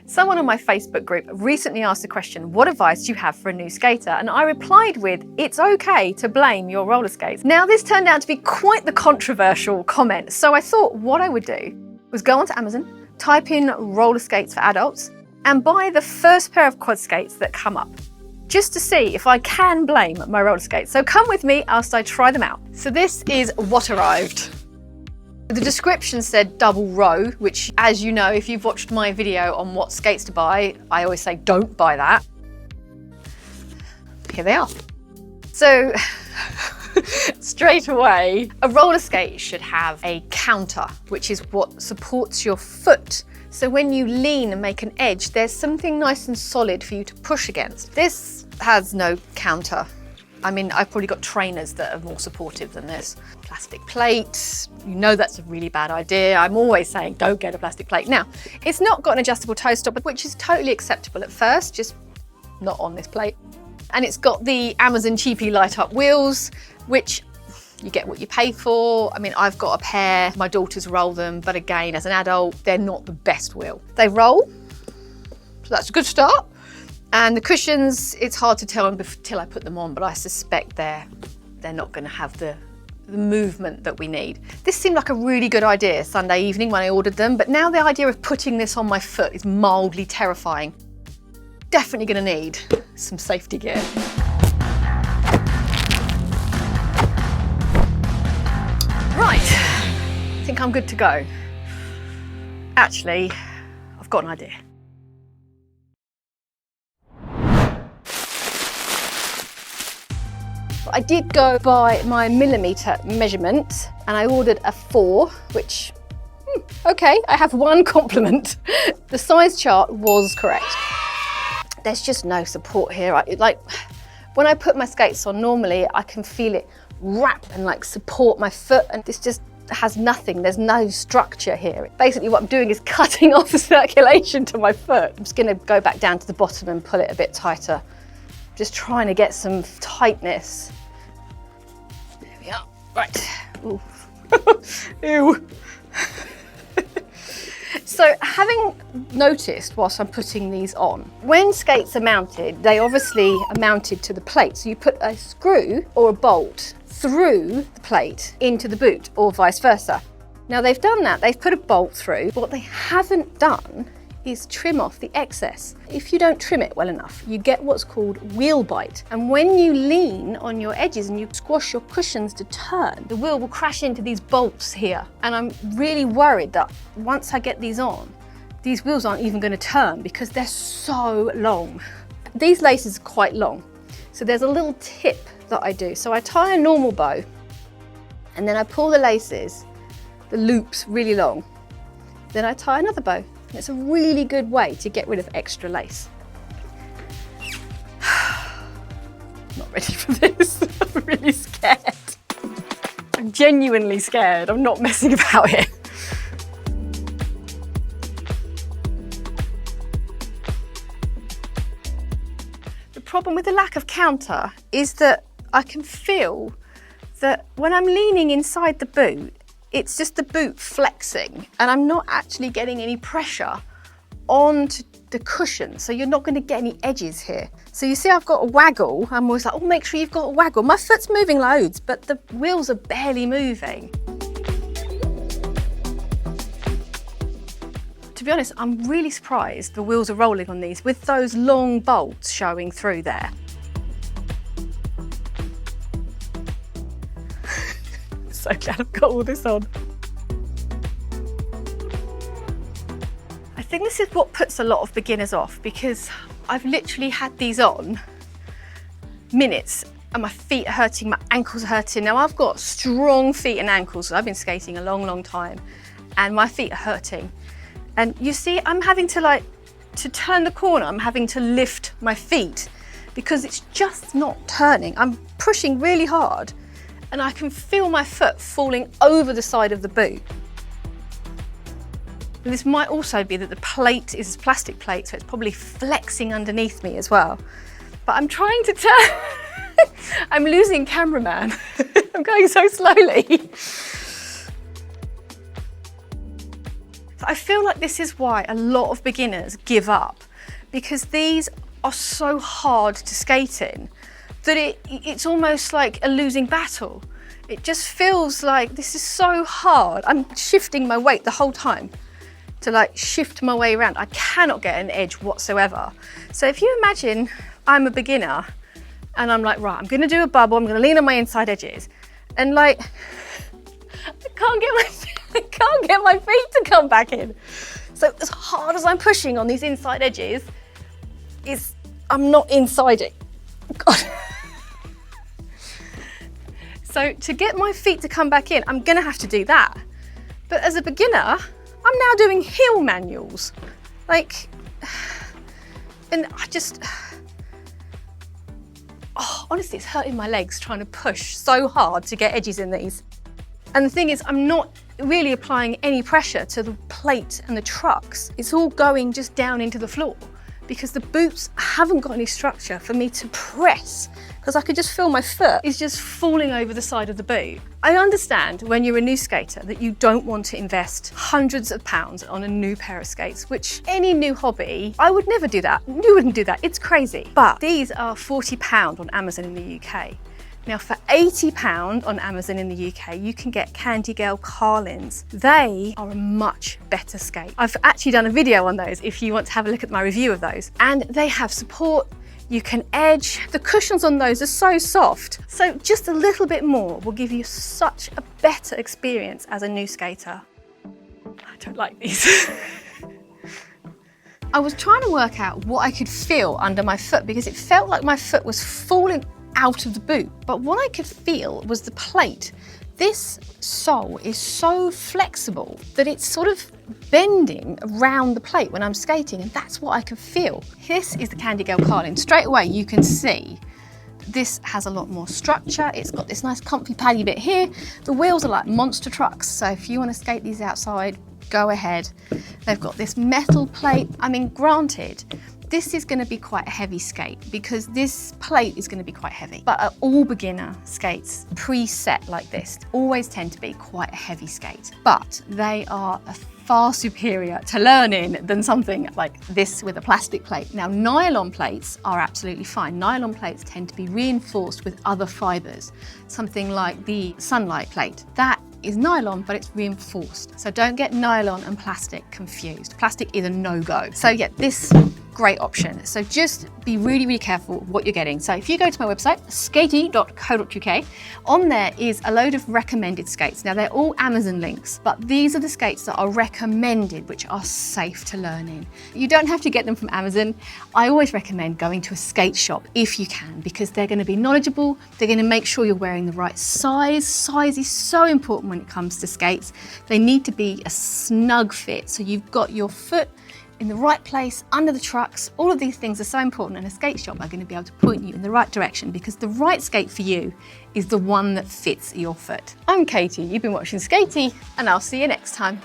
Someone on my Facebook group recently asked the question, what advice do you have for a new skater? And I replied with, it's okay to blame your roller skates. Now this turned out to be quite the controversial comment. So I thought what I would do was go onto Amazon, type in roller skates for adults and buy the first pair of quad skates that come up, just to see if I can blame my roller skates. So come with me whilst I try them out. So this is what arrived. The description said double row, which, as you know, if you've watched my video on what skates to buy, I always say don't buy that. Here they are. So straight away, a roller skate should have a counter, which is what supports your foot. So when you lean and make an edge, there's something nice and solid for you to push against. This has no counter. I mean, I've probably got trainers that are more supportive than this. Plastic plates, you know that's a really bad idea. I'm always saying don't get a plastic plate. Now, it's not got an adjustable toe stopper, which is totally acceptable at first, just not on this plate. And it's got the Amazon cheaply light up wheels, which you get what you pay for. I mean, I've got a pair, my daughters roll them, but again, as an adult, they're not the best wheel. They roll, so that's a good start. And the cushions, it's hard to tell until I put them on, but I suspect they're not going to have the movement that we need. This seemed like a really good idea Sunday evening when I ordered them, but now the idea of putting this on my foot is mildly terrifying. Definitely going to need some safety gear. Right, I think I'm good to go. Actually, I've got an idea. I did go by my millimetre measurement and I ordered a 4, which, okay, I have one compliment. The size chart was correct. There's just no support here. Like, when I put my skates on, normally I can feel it wrap and like support my foot, and this just has nothing. There's no structure here. Basically what I'm doing is cutting off the circulation to my foot. I'm just gonna go back down to the bottom and pull it a bit tighter. Just trying to get some tightness. There we are, right. Ooh. Ew. So having noticed whilst I'm putting these on, when skates are mounted, they obviously are mounted to the plate. So you put a screw or a bolt through the plate into the boot or vice versa. Now they've done that, they've put a bolt through. What they haven't done is trim off the excess. If you don't trim it well enough, you get what's called wheel bite. And when you lean on your edges and you squash your cushions to turn, the wheel will crash into these bolts here. And I'm really worried that once I get these on, these wheels aren't even going to turn because they're so long. These laces are quite long. So there's a little tip that I do. So I tie a normal bow and then I pull the laces, the loops really long. Then I tie another bow. It's a really good way to get rid of extra lace. Not ready for this. I'm really scared. I'm genuinely scared. I'm not messing about here. The problem with the lack of counter is that I can feel that when I'm leaning inside the boot, it's just the boot flexing and I'm not actually getting any pressure onto the cushion. So you're not going to get any edges here. So you see I've got a waggle. I'm always like, oh, make sure you've got a waggle. My foot's moving loads, but the wheels are barely moving. To be honest, I'm really surprised the wheels are rolling on these with those long bolts showing through there. So glad I've got all this on. I think this is what puts a lot of beginners off because I've literally had these on minutes and my feet are hurting, my ankles are hurting. Now I've got strong feet and ankles. I've been skating a long, long time and my feet are hurting. And you see, I'm having to turn the corner, I'm having to lift my feet because it's just not turning. I'm pushing really hard and I can feel my foot falling over the side of the boot. And this might also be that the plate is a plastic plate, so it's probably flexing underneath me as well. But I'm trying to turn. I'm losing cameraman. I'm going so slowly. So I feel like this is why a lot of beginners give up, because these are so hard to skate in that it's almost like a losing battle. It just feels like this is so hard. I'm shifting my weight the whole time to like shift my way around. I cannot get an edge whatsoever. So if you imagine I'm a beginner and I'm like, right, I'm gonna do a bubble, I'm gonna lean on my inside edges, and like, I can't get my feet to come back in. So as hard as I'm pushing on these inside edges, I'm not inside it. God. So to get my feet to come back in, I'm gonna have to do that. But as a beginner, I'm now doing heel manuals. Like, and I just, oh, honestly, it's hurting my legs trying to push so hard to get edges in these. And the thing is, I'm not really applying any pressure to the plate and the trucks. It's all going just down into the floor because the boots haven't got any structure for me to press, because I could just feel my foot is just falling over the side of the boot. I understand when you're a new skater that you don't want to invest hundreds of pounds on a new pair of skates, which any new hobby, I would never do that. You wouldn't do that, it's crazy. But these are £40 on Amazon in the UK. Now for £80 on Amazon in the UK, you can get Candy Girl Carlins. They are a much better skate. I've actually done a video on those if you want to have a look at my review of those. And they have support, you can edge. The cushions on those are so soft. So just a little bit more will give you such a better experience as a new skater. I don't like these. I was trying to work out what I could feel under my foot because it felt like my foot was falling out of the boot, but what I could feel was the plate. This sole is so flexible that it's sort of bending around the plate when I'm skating, and that's what I could feel. This is the Candy Girl Carlin. Straight away you can see this has a lot more structure. It's got this nice comfy paddy bit here. The wheels are like monster trucks, so if you want to skate these outside, go ahead. They've got this metal plate. I mean, granted, this is going to be quite a heavy skate because this plate is going to be quite heavy. But all beginner skates preset like this always tend to be quite a heavy skate. But they are far superior to learning than something like this with a plastic plate. Now, nylon plates are absolutely fine. Nylon plates tend to be reinforced with other fibers, something like the sunlight plate. That is nylon, but it's reinforced. So don't get nylon and plastic confused. Plastic is a no-go. So yeah, this great option. So just be really, really careful what you're getting. So if you go to my website, skatie.co.uk, on there is a load of recommended skates. Now they're all Amazon links, but these are the skates that are recommended, which are safe to learn in. You don't have to get them from Amazon. I always recommend going to a skate shop if you can, because they're going to be knowledgeable. They're going to make sure you're wearing the right size. Size is so important when it comes to skates. They need to be a snug fit, so you've got your foot in the right place, under the trucks. All of these things are so important, and a skate shop are going to be able to point you in the right direction, because the right skate for you is the one that fits your foot. I'm Katie, you've been watching Skatie, and I'll see you next time.